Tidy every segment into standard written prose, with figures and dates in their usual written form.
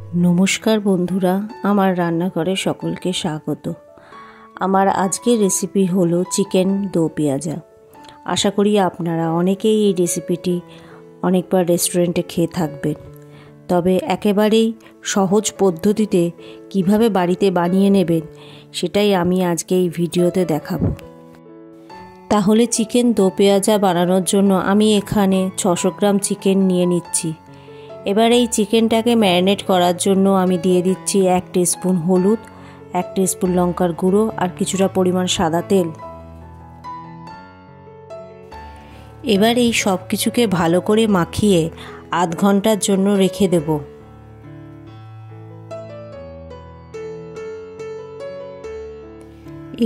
नमस्कार बंधुरा आमार रान्नाघरे सकलके स्वागत। आमार आजकेर रेसिपि हलो चिकेन दो पेঁয়াজা। आशा करी आपनारा अनेकेई এই रेसिपिटी अनेकबार रेस्टुरेंटे खेয়ে থাকবেন। তবে একেবারেই সহজ পদ্ধতিতে কিভাবে বাড়িতে বানিয়ে নেবেন সেটাই আমি আজকে এই ভিডিওতে দেখাবো। তাহলে চিকেন দো পেঁয়াজা বানানোর জন্য আমি এখানে 600 গ্রাম চিকেন নিয়ে নিচ্ছি। এবার এই চিকেনটাকে ম্যারিনেট করার জন্য আমি দিয়ে দিচ্ছি 1 টিস্পুন হলুদ, 1 টিস্পুন লঙ্কার গুঁড়ো আর কিছুটা পরিমাণ সাদা তেল। এবার এই সব কিছুকে ভালো করে মাখিয়ে আধ ঘন্টার জন্য রেখে দেব।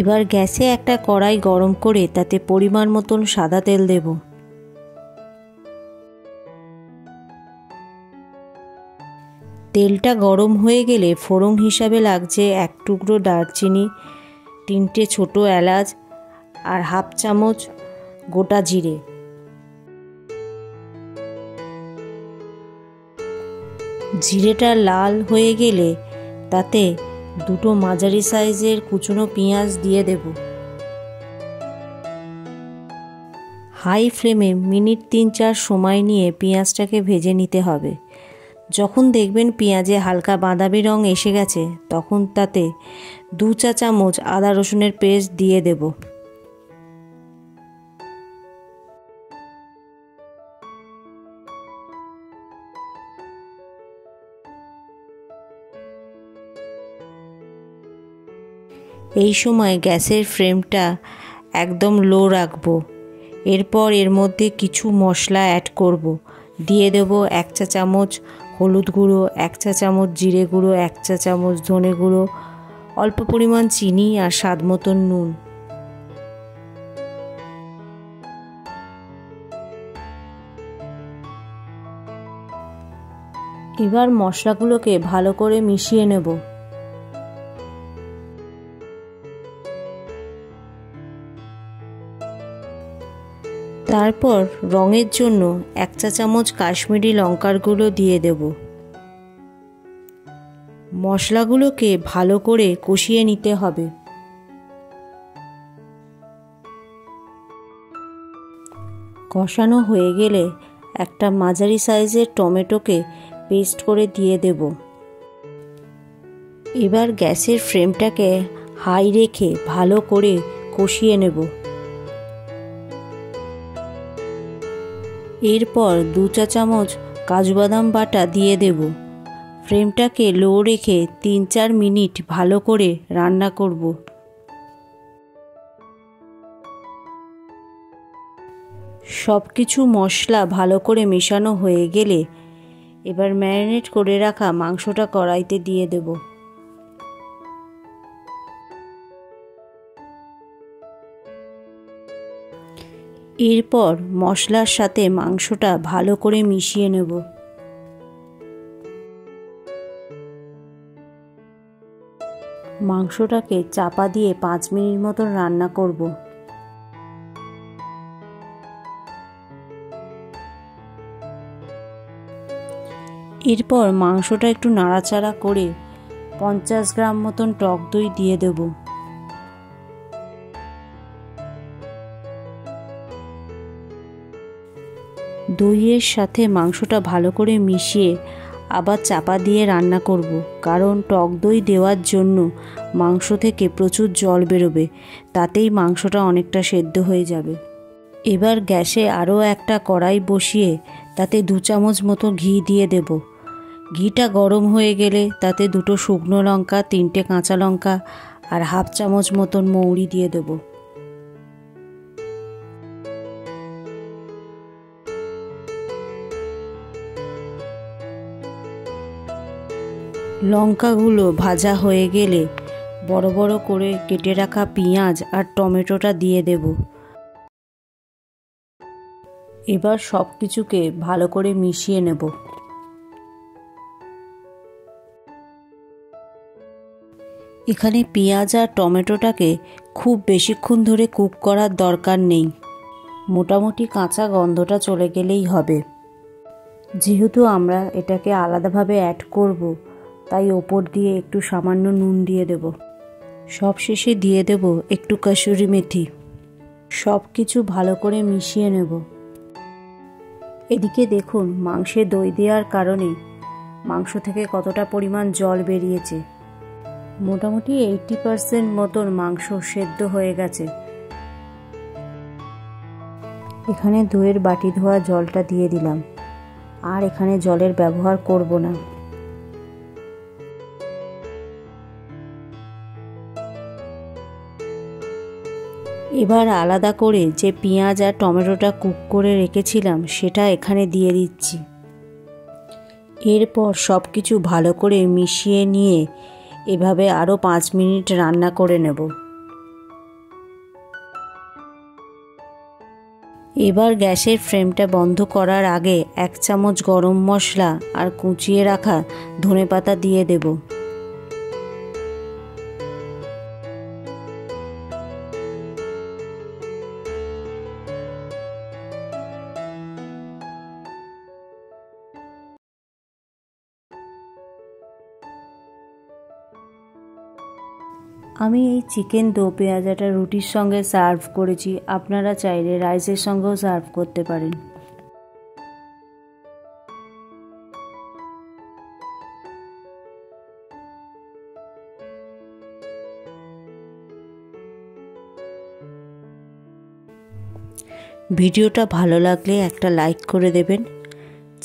এবার গ্যাসে একটা কড়াই গরম করে তাতে পরিমাণ মতন সাদা তেল দেব। তেলটা গরম হয়ে গেলে ফোড়ন হিসাবে লাগছে 1 টুকরো দারচিনি, 3টে ছোট এলাচ আর হাফ চামচ গোটা জিরে। জিরেটা লাল হয়ে গেলে তাতে দুটো মাঝারি সাইজের কুচনো পেঁয়াজ দিয়ে দেব। হাই ফ্লেমে মিনিট 3-4 সময় নিয়ে পেঁয়াজটাকে ভেজে নিতে হবে। যখন দেখবেন পেঁয়াজে হালকা বাদামি রং এসে গেছে তখন তাতে 2 চা চামচ আদা রসুনের পেস্ট দিয়ে দেব। এই সময় গ্যাসের ফ্লেমটা একদম লো রাখবো। এরপর এর মধ্যে কিছু মশলা অ্যাড করব। দিয়ে দেব 1 চা চামচ হলুদ গুঁড়ো, 1 চা চামচ জিরে গুঁড়ো, 1 চা চামচ ধনে গুঁড়ো, অল্প পরিমাণ চিনি আর স্বাদ মতন নুন। এবার মশলাগুলোকে ভালো করে মিশিয়ে নেব। তারপর রঙের জন্য 1 চা চামচ কাশ্মীরি লঙ্কার গুঁড়ো দিয়ে দেব। মশলাগুলোকে ভালো করে কষিয়ে নিতে হবে। কষানো হয়ে গেলে একটা মাঝারি সাইজের টমেটোকে পেস্ট করে দিয়ে দেব। এবার গ্যাসের ফ্লেমটাকে হাই রেখে ভালো করে কষিয়ে নেব। এরপর 2 চা চামচ কাজু বাদাম বাটা দিয়ে দেব। ফ্লেমটাকে লো রেখে 3-4 মিনিট ভালো করে রান্না করব। সব কিছু মশলা ভালো করে মেশানো হয়ে গেলে এবার ম্যারিনেট করে রাখা মাংসটা কড়াইতে দিয়ে দেব। এরপর মশলার সাথে মাংসটা ভালো করে মিশিয়ে নেব। মাংসটাকে চাপা দিয়ে 5 মিনিট মতন রান্না করব। এরপর মাংসটা একটু নাড়াচাড়া করে 50 গ্রাম মতন টক দই দিয়ে দেব। দইয়ের সাথে মাংসটা ভালো করে মিশিয়ে আবার চাপা দিয়ে রান্না করব, কারণ টক দই দেওয়ার জন্য মাংস থেকে প্রচুর জল বেরোবে, তাতেই মাংসটা অনেকটা সেদ্ধ হয়ে যাবে। এবার গ্যাসে আরও একটা কড়াই বসিয়ে তাতে 2 চামচ মতো ঘি দিয়ে দেব। ঘিটা গরম হয়ে গেলে তাতে 2টো শুকনো লঙ্কা, 3টে কাঁচা লঙ্কা আর হাফ চামচ মতন মৌরি দিয়ে দেব। লঙ্কাগুলো ভাজা হয়ে গেলে বড় বড় করে কেটে রাখা পেঁয়াজ আর টমেটোটা দিয়ে দেব। এবার সব কিছুকে ভালো করে মিশিয়ে নেব। এখানে পেঁয়াজ আর টমেটোটাকে খুব বেশিক্ষণ ধরে কুক করার দরকার নেই, মোটামুটি কাঁচা গন্ধটা চলে গেলেই হবে। যেহেতু আমরা এটাকে আলাদাভাবে অ্যাড করব, তাই ওপর দিয়ে একটু সামান্য নুন দিয়ে দেব। সব শেষে দিয়ে দেব একটু কসুরি মেথি। সব কিছু ভালো করে মিশিয়ে নেব। এদিকে দেখুন মাংসে দই দেওয়ার কারণে মাংস থেকে কতটা পরিমাণ জল বেরিয়েছে। মোটামুটি 80% মতন মাংস সেদ্ধ হয়ে গেছে। এখানে দইয়ের বাটি ধোয়া জলটা দিয়ে দিলাম, আর এখানে জলের ব্যবহার করব না। এবার আলাদা করে যে পেঁয়াজ আর টমেটোটা কুক করে রেখেছিলাম সেটা এখানে দিয়ে দিচ্ছি। এরপর সব কিছু ভালো করে মিশিয়ে নিয়ে এভাবে আরও 5 মিনিট রান্না করে নেব। এবার গ্যাসের ফ্লেমটা বন্ধ করার আগে 1 চামচ গরম মশলা আর কুচিয়ে রাখা ধনেপাতা দিয়ে দেব। আমি এই চিকেন দো পেঁয়াজাটা রুটির সঙ্গে সার্ভ করেছি, আপনারা চাইলে রাইসের সঙ্গেও সার্ভ করতে পারেন। ভিডিওটা ভালো লাগলে একটা লাইক করে দেবেন।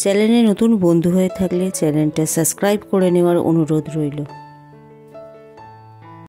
চ্যানেলে নতুন বন্ধু হয়ে থাকলে চ্যানেলটা সাবস্ক্রাইব করে নেওয়ার অনুরোধ রইল।